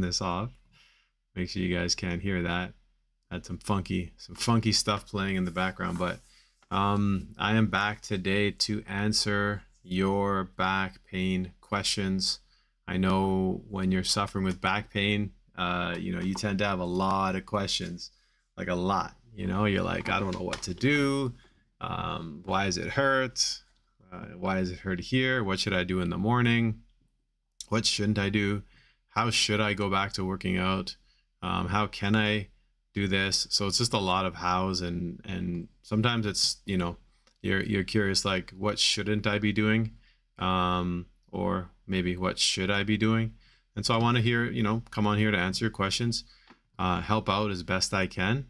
this off. Make sure you guys can't hear that. Had some funky stuff playing in the background, but I am back today to answer your back pain questions. I know when you're suffering with back pain, you tend to have a lot of questions, like a lot. You're like, I don't know what to do. Why does it hurt? Why does it hurt here? What should I do in the morning? What shouldn't I do? How should I go back to working out? How can I do this? So it's just a lot of hows, and sometimes it's, you're curious, like, what shouldn't I be doing? Or maybe what should I be doing? And so I want to hear, come on here to answer your questions, help out as best I can,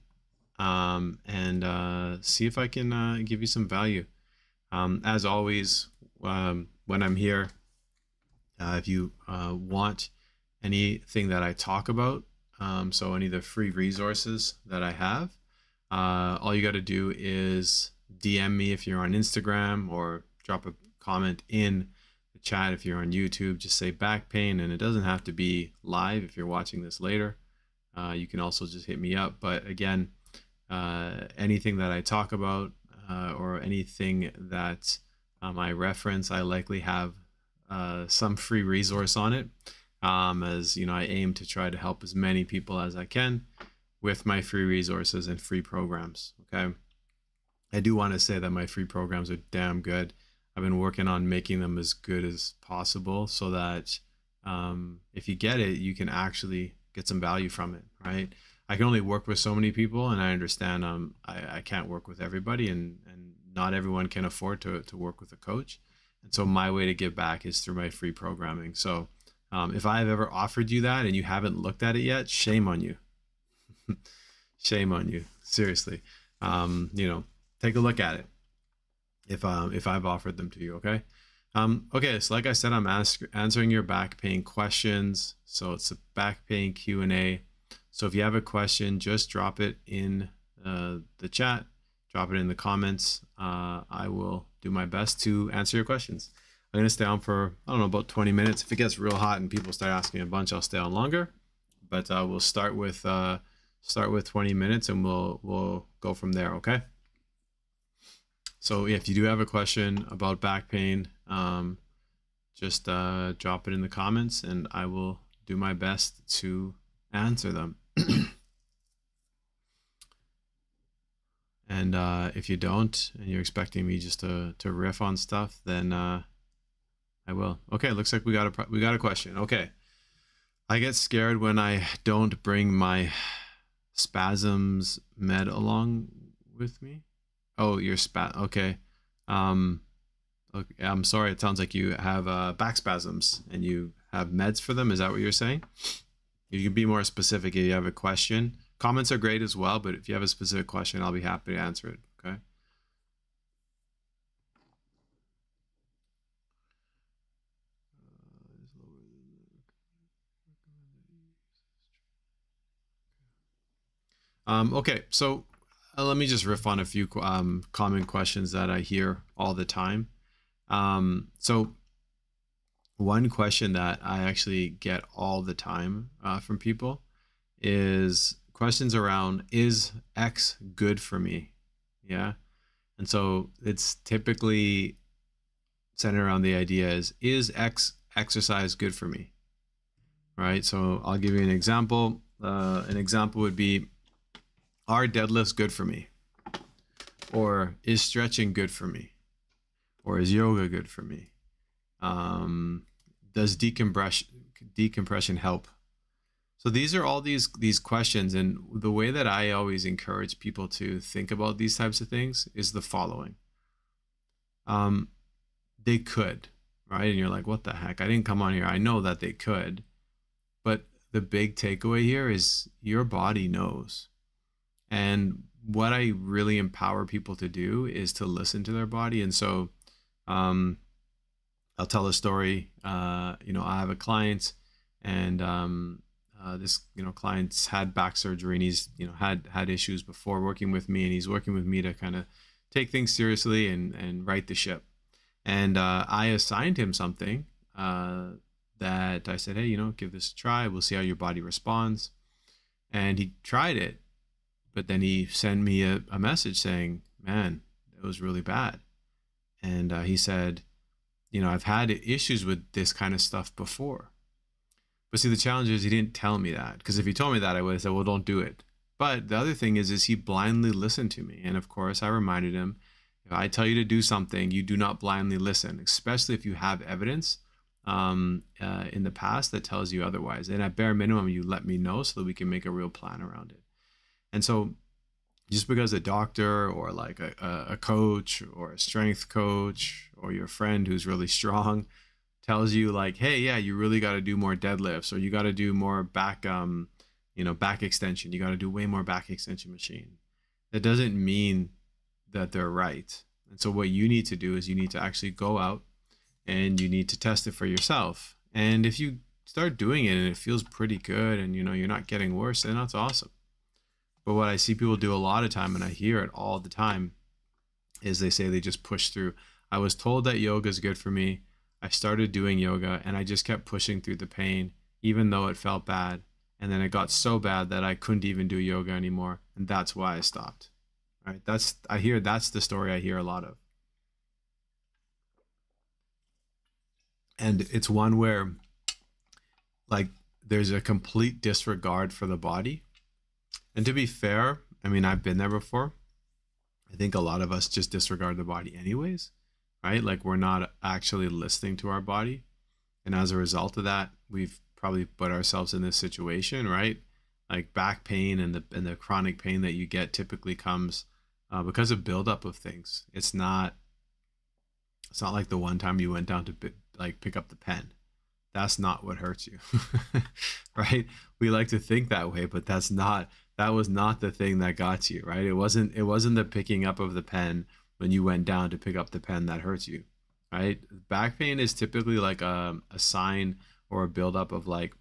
and see if I can give you some value. As always, when I'm here, if you want anything that I talk about, so any of the free resources that I have, all you got to do is DM me if you're on Instagram, or drop a comment in the chat if you're on YouTube. Just say back pain, and it doesn't have to be live if you're watching this later. You can also just hit me up. But again, anything that I talk about, or anything that I reference, I likely have some free resource on it. As I aim to try to help as many people as I can with my free resources and free programs. Okay. I do want to say that my free programs are damn good. I've been working on making them as good as possible, so that if you get it, you can actually get some value from it, right? I can only work with so many people, and I understand I can't work with everybody, and not everyone can afford to work with a coach. And so my way to give back is through my free programming. So if I've ever offered you that and you haven't looked at it yet, shame on you. Shame on you. Seriously. Take a look at it if I've offered them to you. Okay. Okay. So like I said, I'm answering your back pain questions. So it's a back pain Q&A. So if you have a question, just drop it in the chat, drop it in the comments. I will do my best to answer your questions. I'm going to stay on for, I don't know, about 20 minutes. If it gets real hot and people start asking a bunch, I'll stay on longer. But we'll start with 20 minutes, and we'll go from there, okay? So if you do have a question about back pain, just drop it in the comments, and I will do my best to answer them. And if you don't, and you're expecting me just to riff on stuff, then I will. Okay, looks like we got a question. Okay. I get scared when I don't bring my spasms med along with me. Oh, your okay. Okay, I'm sorry. It sounds like you have back spasms and you have meds for them. Is that what you're saying? You can be more specific if you have a question. Comments are great as well, but if you have a specific question, I'll be happy to answer it. Okay. Okay, so let me just riff on a few common questions that I hear all the time. So one question that I actually get all the time from people is questions around, is X good for me? Yeah. And so it's typically centered around the idea is X exercise good for me? Right. So I'll give you an example. An example would be, are deadlifts good for me? Or is stretching good for me? Or is yoga good for me? Does decompression help? So these are all these questions, and the way that I always encourage people to think about these types of things is the following. They could, right? And you're like, what the heck? I didn't come on here. I know that they could, but the big takeaway here is your body knows. And what I really empower people to do is to listen to their body. And so I'll tell a story. I have a client, and this client's had back surgery, and he's had issues before working with me, and he's working with me to kind of take things seriously and right the ship. And I assigned him something that I said, hey, give this a try. We'll see how your body responds. And he tried it, but then he sent me a message saying, man, it was really bad. And he said, I've had issues with this kind of stuff before. But see, the challenge is he didn't tell me that, because if he told me that, I would have said, well, don't do it. But the other thing is he blindly listened to me. And of course, I reminded him, if I tell you to do something, you do not blindly listen, especially if you have evidence in the past that tells you otherwise. And at bare minimum, you let me know so that we can make a real plan around it. And so just because a doctor or like a coach or a strength coach or your friend who's really strong tells you like, hey, yeah, you really got to do more deadlifts, or you got to do more back extension, you got to do way more back extension machine, that doesn't mean that they're right. And so what you need to do is you need to actually go out and you need to test it for yourself. And if you start doing it and it feels pretty good and you're not getting worse, then that's awesome. But what I see people do a lot of time, and I hear it all the time, is they say they just push through. I was told that yoga is good for me. I started doing yoga and I just kept pushing through the pain, even though it felt bad. And then it got so bad that I couldn't even do yoga anymore. And that's why I stopped. Right? That's the story I hear a lot of. And it's one where like there's a complete disregard for the body. And to be fair, I mean, I've been there before. I think a lot of us just disregard the body anyways, right? Like we're not actually listening to our body. And as a result of that, we've probably put ourselves in this situation, right? Like back pain and the chronic pain that you get typically comes because of buildup of things. It's not like the one time you went down to pick up the pen. That's not what hurts you, right? We like to think that way, but that was not the thing that got you, right? It wasn't the picking up of the pen when you went down to pick up the pen that hurts you, right? Back pain is typically like a sign or a buildup of like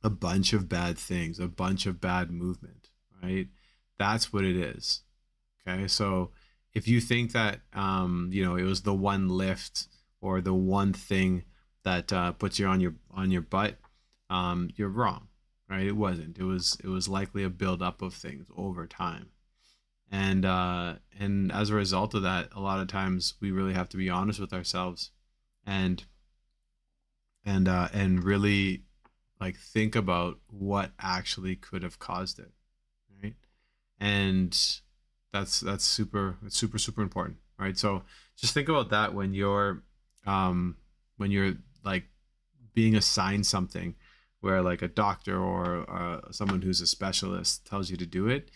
a bunch of bad things, a bunch of bad movement, right? That's what it is. Okay. So if you think that, it was the one lift or the one thing that puts you on your butt, you're wrong, right? It wasn't. It was likely a buildup of things over time. And as a result of that, a lot of times we really have to be honest with ourselves and really like think about what actually could have caused it, right? And that's super important, right? So just think about that when you're like being assigned something where like a doctor or someone who's a specialist tells you to do it.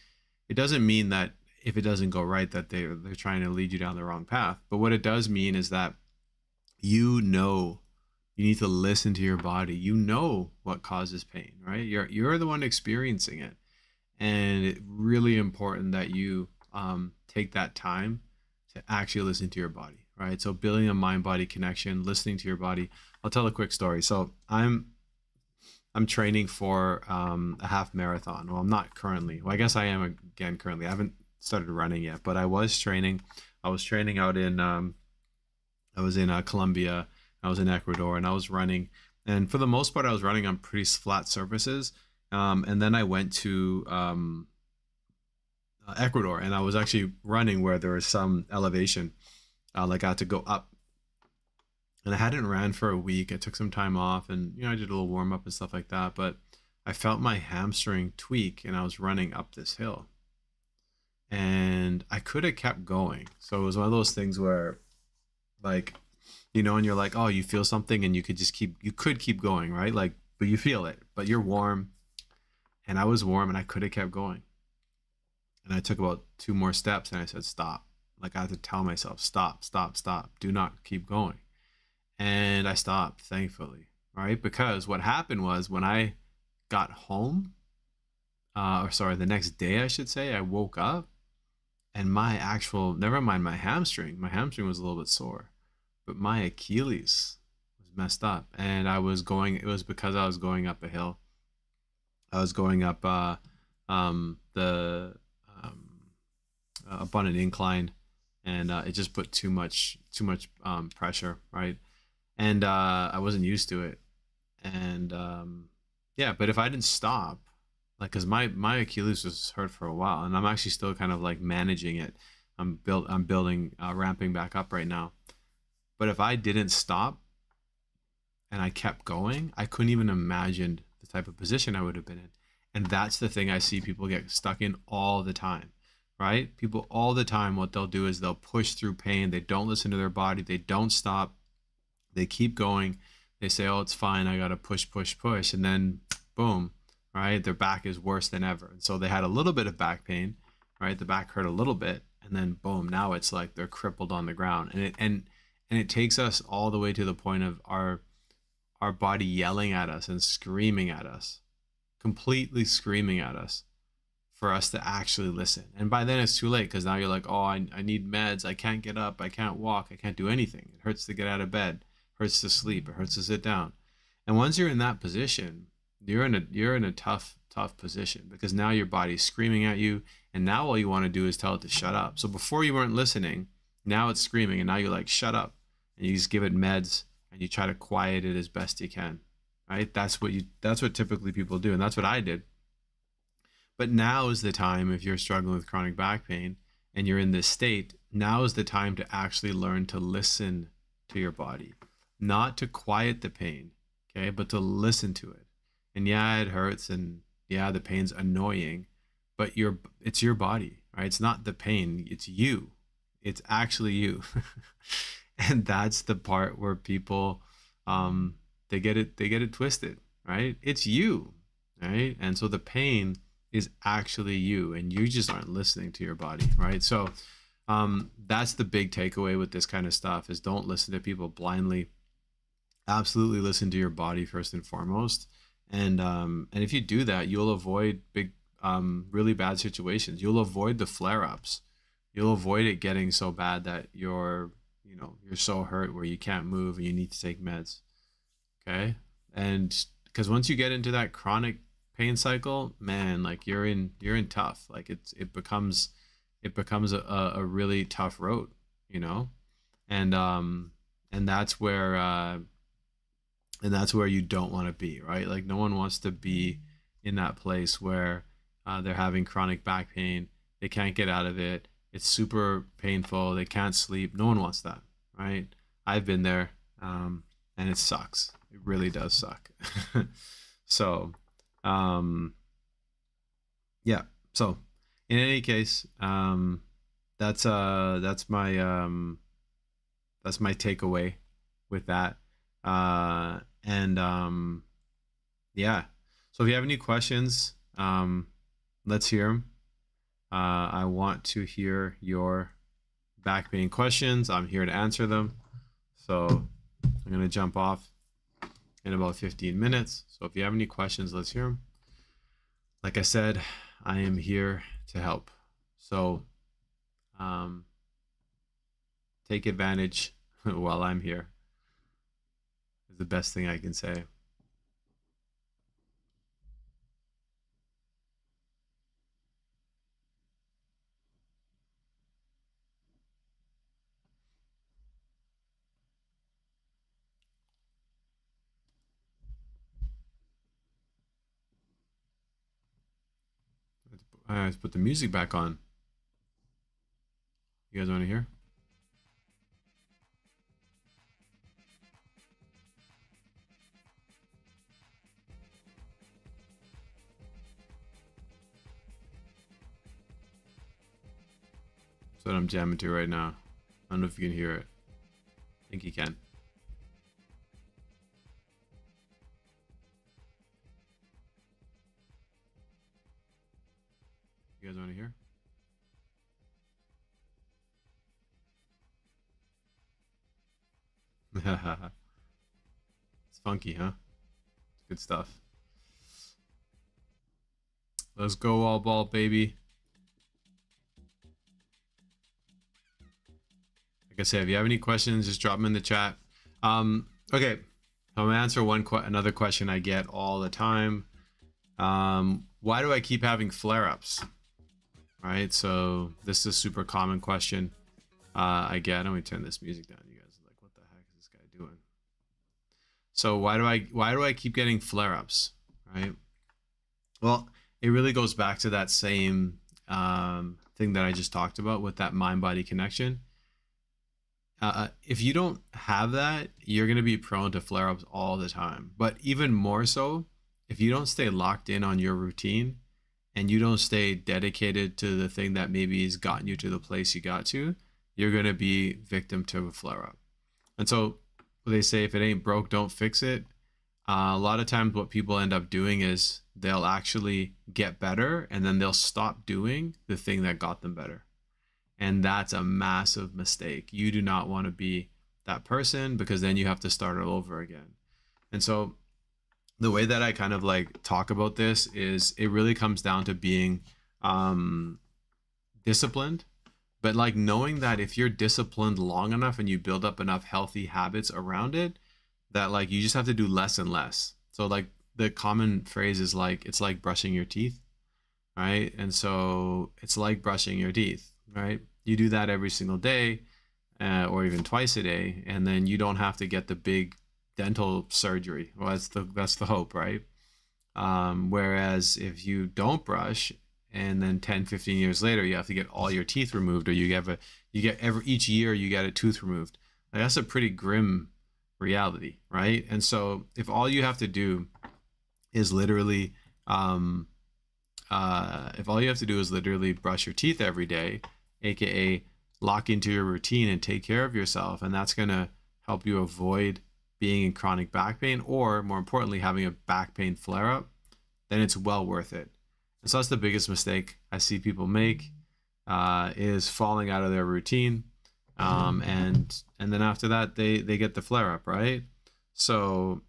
It doesn't mean that if it doesn't go right that they're trying to lead you down the wrong path. But what it does mean is that you need to listen to your body. You know what causes pain, right? You're the one experiencing it. And it's really important that you take that time to actually listen to your body, right? So building a mind-body connection, listening to your body. I'll tell a quick story. So I'm training for a half marathon. Well, I'm not currently. Well, I guess I am again currently. I haven't started running yet, but I was training. I was training out in Colombia. I was in Ecuador, and I was running. And for the most part, I was running on pretty flat surfaces. And then I went to Ecuador, and I was actually running where there was some elevation. Like I had to go up. And I hadn't ran for a week. I took some time off, and I did a little warm up and stuff like that. But I felt my hamstring tweak, and I was running up this hill. And I could have kept going. So it was one of those things where, like, and you're like, oh, you feel something, and you could keep going, right? Like, but you feel it, but you're warm, and I was warm, and I could have kept going. And I took about 2 more steps, and I said, stop. Like I had to tell myself, stop, do not keep going. And I stopped, thankfully, right? Because what happened was when I got home, the next day, I should say, I woke up and never mind my hamstring was a little bit sore, but my Achilles was messed up. And it was because I was going up a hill. I was going up up on an incline, and it just put too much pressure, right? And I wasn't used to it. And yeah, but if I didn't stop, like, cause my Achilles was hurt for a while, and I'm actually still kind of like managing it. I'm building, ramping back up right now. But if I didn't stop and I kept going, I couldn't even imagine the type of position I would have been in. And that's the thing I see people get stuck in all the time, right? People all the time, what they'll do is they'll push through pain. They don't listen to their body. They don't stop. They keep going. They say, oh, it's fine. I got to push, push, push. And then boom, right? Their back is worse than ever. And so they had a little bit of back pain, right? The back hurt a little bit. And then boom, now it's like they're crippled on the ground. And it takes us all the way to the point of our body yelling at us and screaming at us, completely screaming at us for us to actually listen. And by then it's too late, because now you're like, oh, I need meds. I can't get up. I can't walk. I can't do anything. It hurts to get out of bed. It hurts to sleep. It hurts to sit down. And once you're in that position, you're in a tough position, because now your body's screaming at you, and now all you want to do is tell it to shut up. So before you weren't listening, now it's screaming, and now you're like, shut up. And you just give it meds and you try to quiet it as best you can. Right? That's what typically people do, and that's what I did. But now is the time, if you're struggling with chronic back pain and you're in this state, now is the time to actually learn to listen to your body, not to quiet the pain, okay, but to listen to it. And yeah, it hurts, and yeah, the pain's annoying, but it's your body, right? It's not the pain, it's you. It's actually you. And that's the part where people, they get it twisted, right? It's you, right? And so the pain is actually you, and you just aren't listening to your body, right? So that's the big takeaway with this kind of stuff, is don't listen to people blindly. Absolutely listen to your body first and foremost. And if you do that, you'll avoid big, really bad situations. You'll avoid the flare-ups. You'll avoid it getting so bad that you're so hurt where you can't move and you need to take meds. Okay. And because once you get into that chronic pain cycle, man, like you're in tough. Like it becomes a really tough road, and that's where you don't want to be, right? Like no one wants to be in that place where they're having chronic back pain. They can't get out of it. It's super painful. They can't sleep. No one wants that, right? I've been there, and it sucks. It really does suck. So, yeah. So, in any case, that's my takeaway with that. Yeah. So if you have any questions, let's hear them. I want to hear your back pain questions. I'm here to answer them. So I'm going to jump off in about 15 minutes. So if you have any questions, let's hear them. Like I said, I am here to help. So take advantage while I'm here is the best thing I can say. Let's put the music back on. You guys want to hear? That's what I'm jamming to right now. I don't know if you can hear it. I think you can. You guys want to hear? It's funky, huh? It's good stuff. Let's go all ball, baby. Like I said, if you have any questions, just drop them in the chat. Okay, I'm gonna answer another question I get all the time. Why do I keep having flare-ups? Right, so this is a super common question I get. Let me turn this music down. You guys are like, what the heck is this guy doing? So why do I keep getting flare-ups, right? Well, it really goes back to that same thing that I just talked about with that mind-body connection. If you don't have that, you're going to be prone to flare-ups all the time. But even more so, if you don't stay locked in on your routine and you don't stay dedicated to the thing that maybe has gotten you to the place you got to, you're going to be victim to a flare-up. And so they say, if it ain't broke, don't fix it. A lot of times what people end up doing is they'll actually get better and then they'll stop doing the thing that got them better. And that's a massive mistake. You do not want to be that person, because then you have to start all over again. And so the way that I kind of like talk about this is it really comes down to being disciplined, but like knowing that if you're disciplined long enough and you build up enough healthy habits around it, that like you just have to do less and less. So like the common phrase is like, it's like brushing your teeth, right? And so it's like brushing your teeth, right? You do that every single day, or even twice a day, and then you don't have to get the big dental surgery. Well, that's the hope, right? Whereas if you don't brush, and then 10, 15 years later, you have to get all your teeth removed, or each year you get a tooth removed. Like, that's a pretty grim reality, right? And so if all you have to do is literally, brush your teeth every day, aka lock into your routine and take care of yourself, and that's going to help you avoid being in chronic back pain, or more importantly, having a back pain flare up, then it's well worth it. And so that's the biggest mistake I see people make, is falling out of their routine. And then after that, they get the flare up, right? So,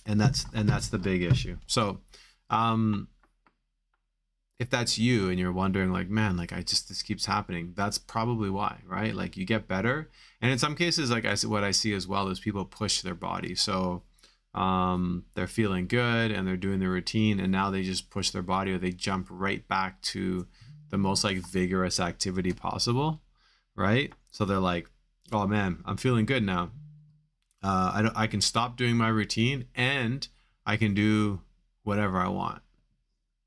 and that's the big issue. So, if that's you and you're wondering like, man, like this keeps happening, that's probably why, right? Like you get better. And in some cases, like what I see as well is people push their body. So they're feeling good and they're doing their routine, and now they just push their body, or they jump right back to the most like vigorous activity possible, right? So they're like, oh man, I'm feeling good now. I can stop doing my routine and I can do whatever I want.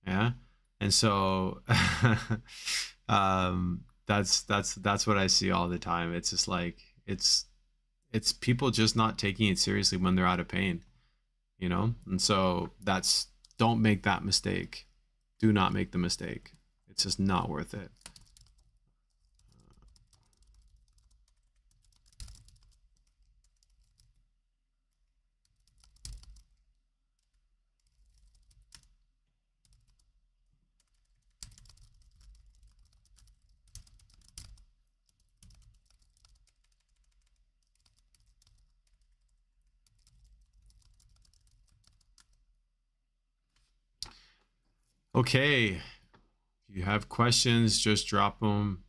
Yeah. And so that's what I see all the time. It's just like it's people just not taking it seriously when they're out of pain, you know? And so don't make that mistake. Do not make the mistake. It's just not worth it. Okay. If you have questions, just drop them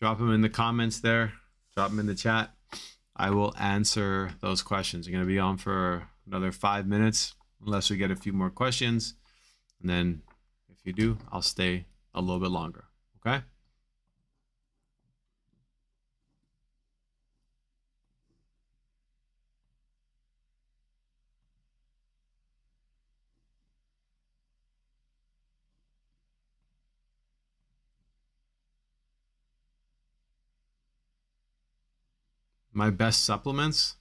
in the comments there. Drop them in the chat. I will answer those questions. I'm going to be on for another 5 minutes, unless we get a few more questions. And then if you do, I'll stay a little bit longer. Okay? My best supplements?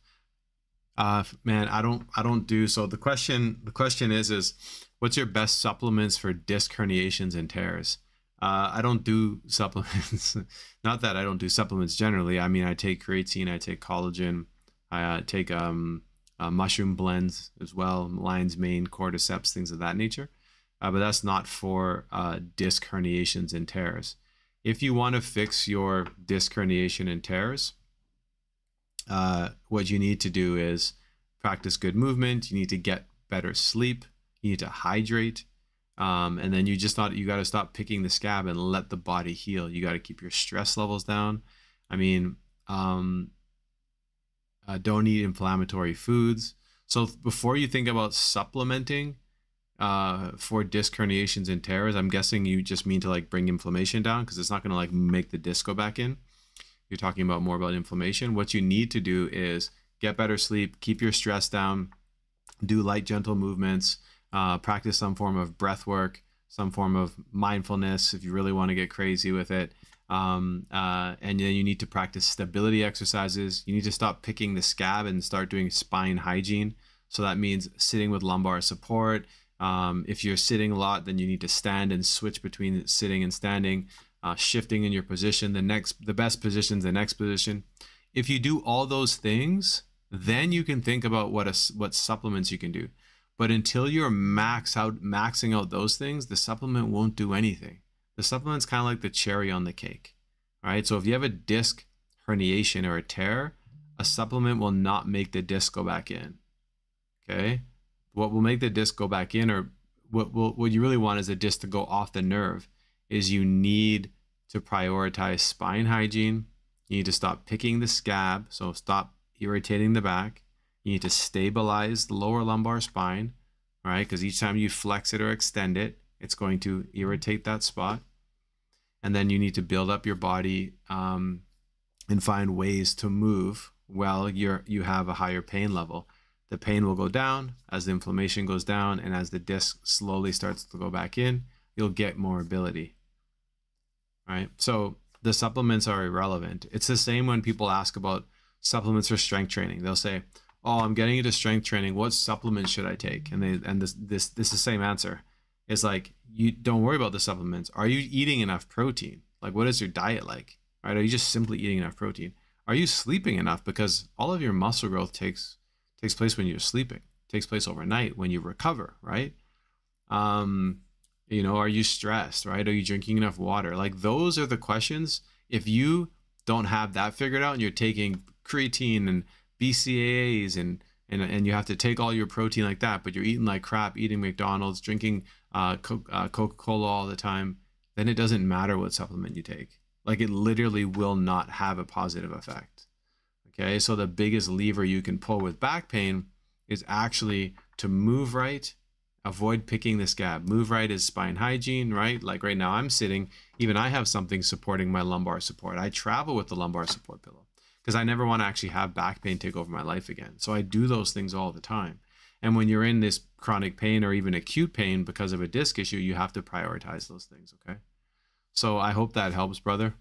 Man, I don't do. So the question is what's your best supplements for disc herniations and tears? I don't do supplements. Not that I don't do supplements generally. I mean, I take creatine, I take collagen, I take mushroom blends as well, lion's mane, cordyceps, things of that nature. But that's not for disc herniations and tears. If you want to fix your disc herniation and tears, what you need to do is practice good movement. You need to get better sleep. You need to hydrate. And then you got to stop picking the scab and let the body heal. You got to keep your stress levels down. I mean, don't eat inflammatory foods. So before you think about supplementing for disc herniations and tears, I'm guessing you just mean to like bring inflammation down, because it's not going to like make the disc go back in. You're talking about more about inflammation. What you need to do is get better sleep, keep your stress down, do light, gentle movements, practice some form of breath work, some form of mindfulness if you really want to get crazy with it. And then you need to practice stability exercises. You need to stop picking the scab and start doing spine hygiene. So that means sitting with lumbar support. If you're sitting a lot, then you need to stand and switch between sitting and standing, shifting in your position. The best position is the next position. If you do all those things, then you can think about what supplements you can do. But until you're maxing out those things, the supplement won't do anything. The supplement's kind of like the cherry on the cake, right? So if you have a disc herniation or a tear, a supplement will not make the disc go back in, okay? What will make the disc go back in, or what you really want is a disc to go off the nerve, is you need to prioritize spine hygiene. You need to stop picking the scab, so stop irritating the back. You need to stabilize the lower lumbar spine, right? Because each time you flex it or extend it, it's going to irritate that spot. And then you need to build up your body and find ways to move while you have a higher pain level. The pain will go down as the inflammation goes down, and as the disc slowly starts to go back in, you'll get more ability, right? So the supplements are irrelevant. It's the same when people ask about supplements for strength training. They'll say, "Oh, I'm getting into strength training. What supplements should I take?" And this is the same answer. It's like, you don't worry about the supplements. Are you eating enough protein? Like, what is your diet like? Right? Are you just simply eating enough protein? Are you sleeping enough? Because all of your muscle growth takes place when you're sleeping. It takes place overnight when you recover, right? Are you stressed, right? Are you drinking enough water? Like, those are the questions. If you don't have that figured out and you're taking creatine and BCAAs and you have to take all your protein like that, but you're eating like crap, eating McDonald's, drinking Coca-Cola all the time, then it doesn't matter what supplement you take. Like, it literally will not have a positive effect. Okay, so the biggest lever you can pull with back pain is actually to move right, avoid picking the scab. Move right is spine hygiene, right? Like right now I'm sitting, even I have something supporting my lumbar support. I travel with the lumbar support pillow because I never want to actually have back pain take over my life again. So I do those things all the time. And when you're in this chronic pain or even acute pain because of a disc issue, you have to prioritize those things, okay? So I hope that helps, brother.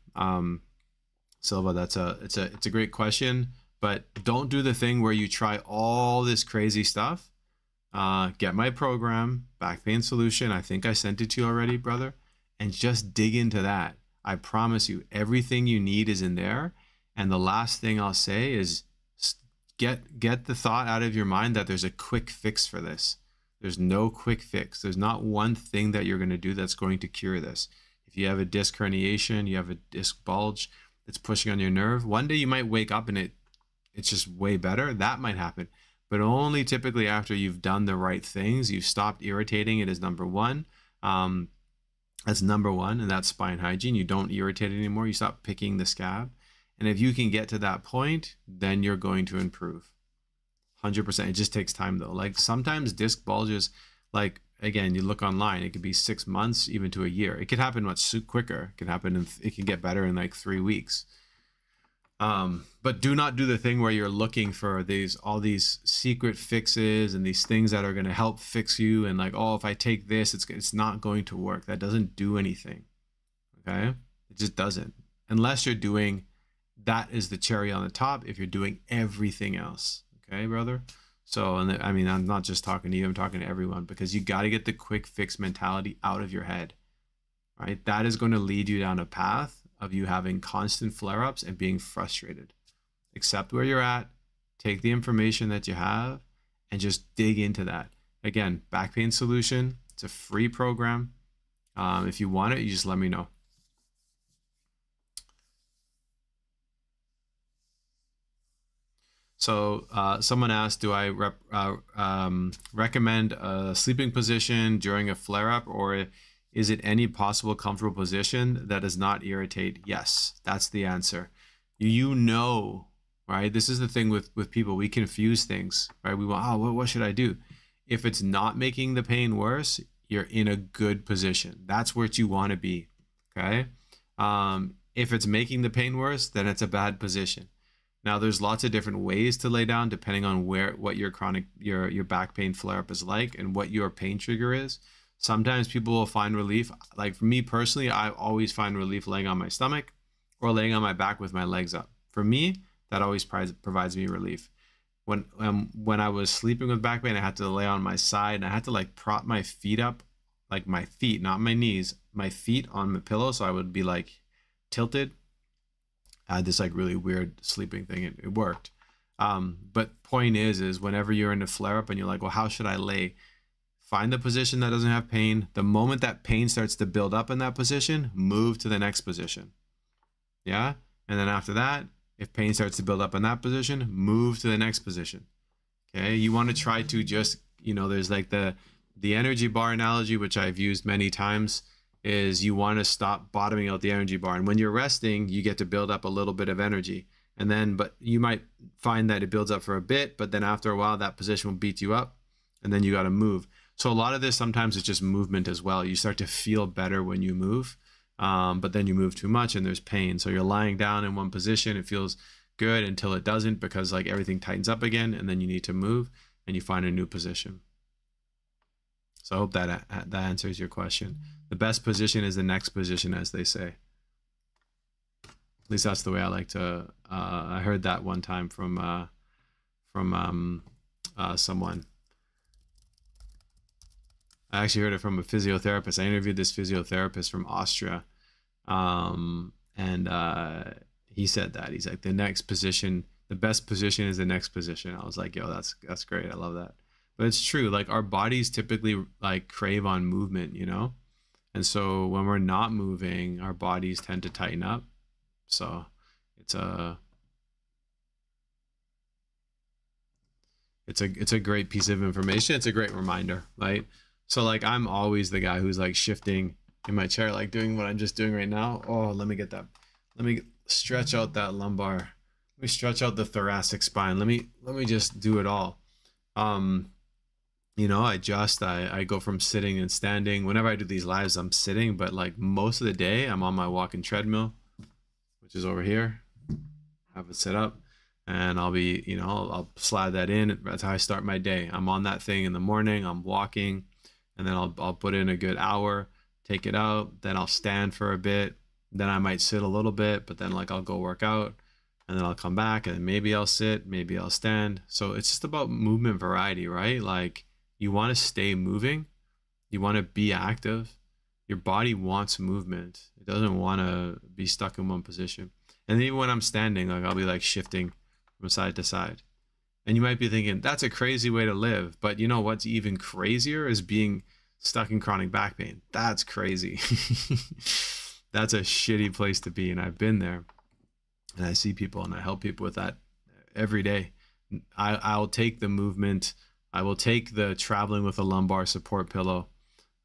Silva, it's a great question, but don't do the thing where you try all this crazy stuff. Get my program, Back Pain Solution. I think I sent it to you already, brother, and just dig into that. I promise you, everything you need is in there. And the last thing I'll say is get the thought out of your mind that there's a quick fix for this. There's no quick fix. There's not one thing that you're going to do that's going to cure this. If you have a disc herniation, you have a disc bulge that's pushing on your nerve, one day you might wake up and it's just way better. That might happen, but only typically after you've done the right things. You've stopped irritating it is number one. That's number one, and that's spine hygiene. You don't irritate it anymore. You stop picking the scab. And if you can get to that point, then you're going to improve 100%. It just takes time though. Like sometimes disc bulges, like again, you look online, it could be 6 months, even to a year. It could happen much quicker. It can happen, it can get better in like 3 weeks. But do not do the thing where you're looking for all these secret fixes and these things that are going to help fix you. And like, oh, if I take this, it's not going to work. That doesn't do anything. Okay. It just doesn't, unless you're doing, that is the cherry on the top. If you're doing everything else. Okay, brother. So, and I mean, I'm not just talking to you, I'm talking to everyone, because you got to get the quick fix mentality out of your head, right? That is going to lead you down a path of you having constant flare-ups and being frustrated. Accept where you're at, take the information that you have, and just dig into that. Again, Back Pain Solution, it's a free program. If you want it, you just let me know. So someone asked, do I recommend a sleeping position during a flare-up, or is it any possible comfortable position that does not irritate? Yes, that's the answer. Right? This is the thing with people. We confuse things, right? We want, what should I do? If it's not making the pain worse, you're in a good position. That's where you want to be, okay? If it's making the pain worse, then it's a bad position. Now, there's lots of different ways to lay down depending on what your your back pain flare up is like and what your pain trigger is. Sometimes people will find relief. Like for me personally, I always find relief laying on my stomach or laying on my back with my legs up. For me, that always provides me relief. When I was sleeping with back pain, I had to lay on my side and I had to like prop my feet up, like my feet, not my knees, my feet on the pillow, so I would be like tilted. I had this like really weird sleeping thing. It worked. But point is whenever you're in a flare up and you're like, well, how should I lay? Find the position that doesn't have pain. The moment that pain starts to build up in that position, move to the next position. Yeah. And then after that, if pain starts to build up in that position, move to the next position. Okay. You want to try to just, there's like the energy bar analogy, which I've used many times, is you want to stop bottoming out the energy bar. And when you're resting, you get to build up a little bit of energy. And then, but you might find that it builds up for a bit, but then after a while, that position will beat you up and then you got to move. So a lot of this sometimes is just movement as well. You start to feel better when you move, but then you move too much and there's pain. So you're lying down in one position. It feels good until it doesn't, because like everything tightens up again, and then you need to move and you find a new position. So I hope that answers your question. The best position is the next position, as they say. At least that's the way I like to. I heard that one time from someone. I actually heard it from a physiotherapist. I interviewed this physiotherapist from Austria, and he said that. He's like, the next position, the best position is the next position. I was like, yo, that's great. I love that. But it's true. Like our bodies typically like crave on movement, and so when we're not moving, our bodies tend to tighten up. So it's a great piece of information. It's a great reminder, right? So like I'm always the guy who's like shifting in my chair, like doing what I'm just doing right now. Oh, let me stretch out that lumbar. Let me stretch out the thoracic spine. Let me just do it all. I go from sitting and standing. Whenever I do these lives, I'm sitting, but like most of the day I'm on my walking treadmill, which is over here. Have it set up. And I'll be, I'll slide that in. That's how I start my day. I'm on that thing in the morning. I'm walking, and then I'll put in a good hour, take it out. Then I'll stand for a bit. Then I might sit a little bit, but then like I'll go work out, and then I'll come back, and maybe I'll sit, maybe I'll stand. So it's just about movement variety, right? Like you want to stay moving. You want to be active. Your body wants movement. It doesn't want to be stuck in one position. And even when I'm standing, like I'll be like shifting from side to side. And you might be thinking, that's a crazy way to live. But you know what's even crazier is being stuck in chronic back pain. That's crazy. That's a shitty place to be. And I've been there. And I see people and I help people with that every day. I'll take the movement. I will take the traveling with a lumbar support pillow.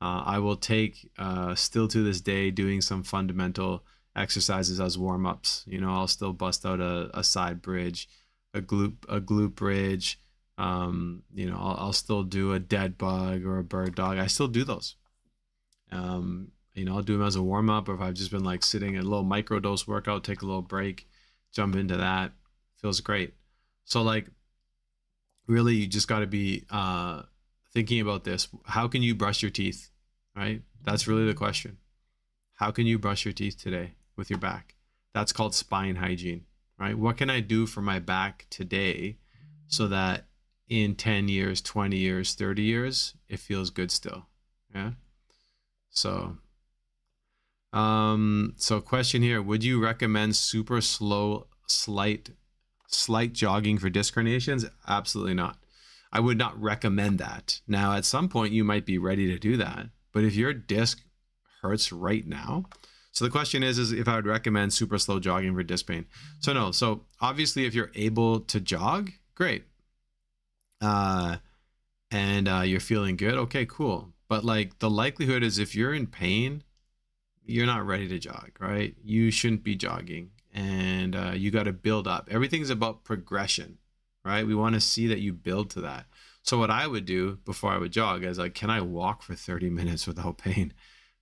I will take, still to this day, doing some fundamental exercises as warm-ups. I'll still bust out a side bridge, a glute bridge. I'll still do a dead bug or a bird dog. I still do those. I'll do them as a warm-up, or if I've just been like sitting a little micro dose workout, take a little break, jump into that. Feels great. So like really you just got to be thinking about this. How can you brush your teeth, right? That's really the question. How can you brush your teeth today with your back? That's called spine hygiene, right? What can I do for my back today so that in 10 years, 20 years, 30 years, it feels good still? Yeah. So question here, would you recommend super slow, slight jogging for disc herniations? Absolutely not. I would not recommend that. Now, at some point you might be ready to do that, but if your disc hurts right now, so the question is if I would recommend super slow jogging for disc pain. So no. So obviously if you're able to jog, great. And you're feeling good. Okay, cool. But like the likelihood is if you're in pain, you're not ready to jog, right? You shouldn't be jogging, and you got to build up. Everything's about progression, right? We want to see that you build to that. So what I would do before I would jog is like, can I walk for 30 minutes without pain?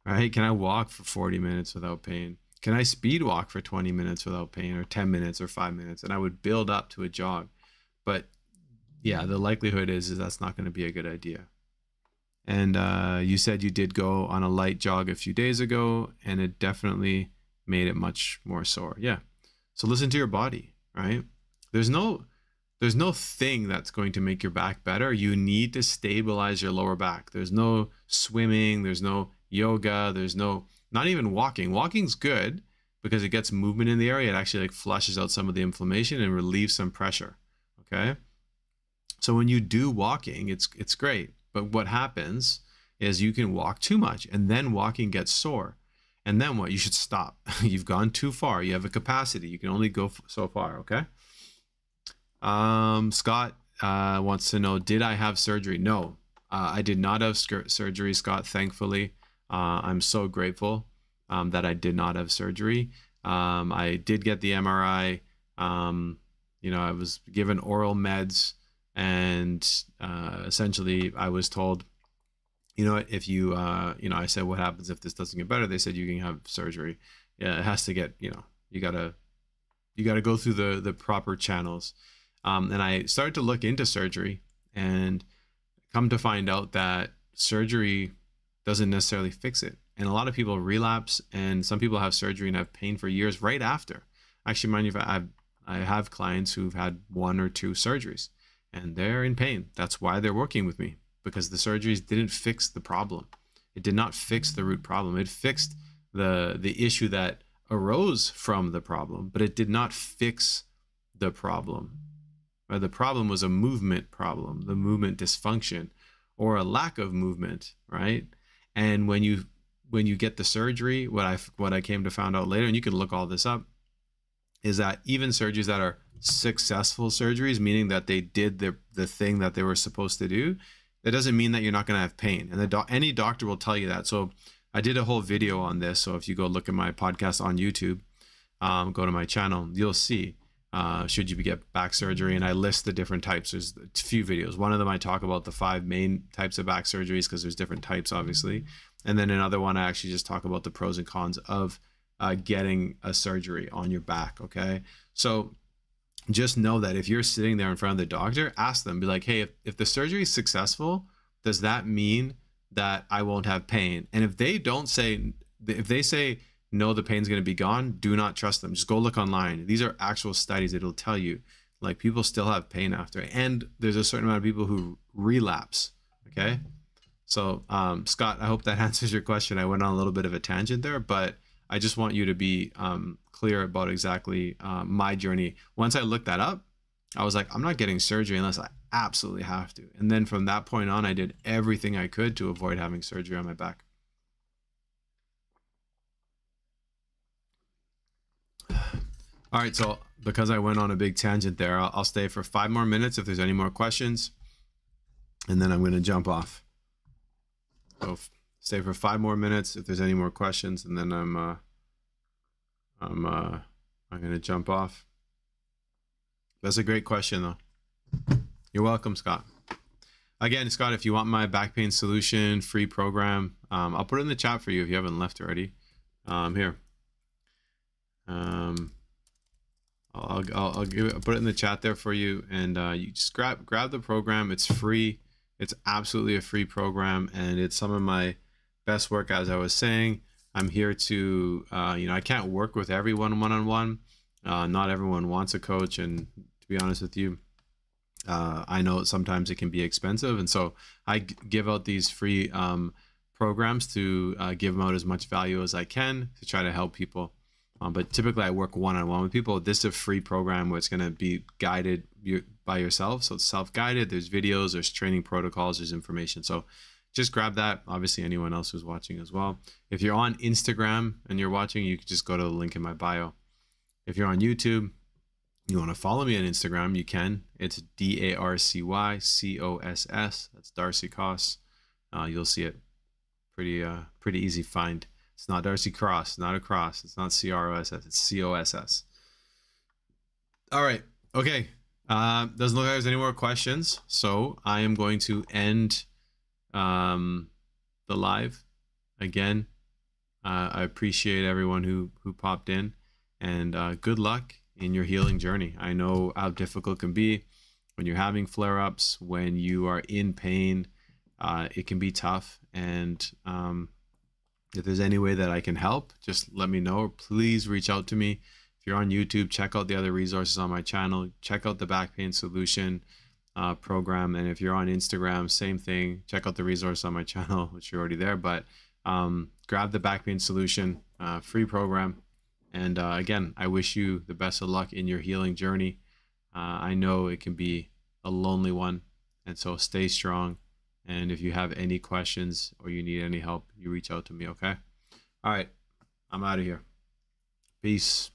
Right? Can I walk for 40 minutes without pain? Can I speed walk for 20 minutes without pain, or 10 minutes or 5 minutes? And I would build up to a jog. But yeah, the likelihood is that's not going to be a good idea. And you said you did go on a light jog a few days ago, and it definitely made it much more sore. Yeah. So listen to your body, right? There's no thing that's going to make your back better. You need to stabilize your lower back. There's no swimming, there's no yoga, there's no, not even walking. Walking's good because it gets movement in the area. It actually like flushes out some of the inflammation and relieves some pressure. Okay. So when you do walking, it's great. But what happens is you can walk too much, and then walking gets sore. And then what? You should stop. You've gone too far. You have a capacity. You can only go so far. Okay. Scott wants to know, did I have surgery? No, I did not have surgery, Scott. Thankfully, I'm so grateful that I did not have surgery. I did get the MRI. I was given oral meds, and essentially I was told, if you, I said, what happens if this doesn't get better? They said, you can have surgery. Yeah, it has to get, you gotta go through the proper channels. And I started to look into surgery, and come to find out that surgery doesn't necessarily fix it. And a lot of people relapse, and some people have surgery and have pain for years right after. Actually, mind you, I have clients who've had 1 or 2 surgeries, and they're in pain. That's why they're working with me, because the surgeries didn't fix the problem. It did not fix the root problem. It fixed the issue that arose from the problem, but it did not fix the problem. The problem was a movement problem, the movement dysfunction, or a lack of movement, right? And when you get the surgery, what I came to find out later, and you can look all this up, is that even surgeries that are successful surgeries, meaning that they did the thing that they were supposed to do, that doesn't mean that you're not going to have pain. And any doctor will tell you that. So I did a whole video on this. So if you go look at my podcast on YouTube, go to my channel, you'll see. Should you get back surgery? And I list the different types. There's a few videos. One of them I talk about the 5 main types of back surgeries, because there's different types, obviously. And then another one, I actually just talk about the pros and cons of getting a surgery on your back. Okay. So just know that if you're sitting there in front of the doctor, ask them, be like, hey, if the surgery is successful, does that mean that I won't have pain? And if they say, no, the pain's going to be gone, do not trust them. Just go look online. These are actual studies. It'll tell you, like, people still have pain after, and there's a certain amount of people who relapse. Okay. So, Scott, I hope that answers your question. I went on a little bit of a tangent there, but I just want you to be clear about exactly my journey. Once I looked that up, I was like, I'm not getting surgery unless I absolutely have to. And then from that point on, I did everything I could to avoid having surgery on my back. All right, so because I went on a big tangent there, I'll stay for 5 more minutes if there's any more questions, and then I'm going to jump off. So stay for 5 more minutes if there's any more questions, and then I'm going to jump off. That's a great question, though. You're welcome, Scott. Again, Scott, if you want my back pain solution free program, I'll put it in the chat for you if you haven't left already. Here. I'll put it in the chat there for you, and you just grab the program. It's free. It's absolutely a free program, and it's some of my best work. As I was saying, I'm here to I can't work with everyone one-on-one. Not everyone wants a coach, and to be honest with you, I know sometimes it can be expensive, and so I give out these free programs to give them out as much value as I can to try to help people. But typically I work one-on-one with people. This is a free program where it's going to be guided by yourself. So it's self-guided. There's videos, there's training protocols, there's information. So just grab that. Obviously anyone else who's watching as well. If you're on Instagram and you're watching, you can just go to the link in my bio. If you're on YouTube, you want to follow me on Instagram, you can. It's DARCYCOSS. That's Darcy Coss. You'll see it. Pretty easy find. It's not Darcy Cross, not a cross. It's not CROSS, it's COSS. All right. Okay. Doesn't look like there's any more questions. So I am going to end the live. Again, I appreciate everyone who popped in, and good luck in your healing journey. I know how difficult it can be when you're having flare-ups, when you are in pain. It can be tough, and if there's any way that I can help, just let me know. Please reach out to me. If you're on YouTube, check out the other resources on my channel. Check out the back pain solution program. And if you're on Instagram, same thing. Check out the resource on my channel, which you're already there. But grab the back pain solution free program. And again, I wish you the best of luck in your healing journey. I know it can be a lonely one. And so stay strong. And if you have any questions or you need any help, you reach out to me, okay? All right, I'm out of here. Peace.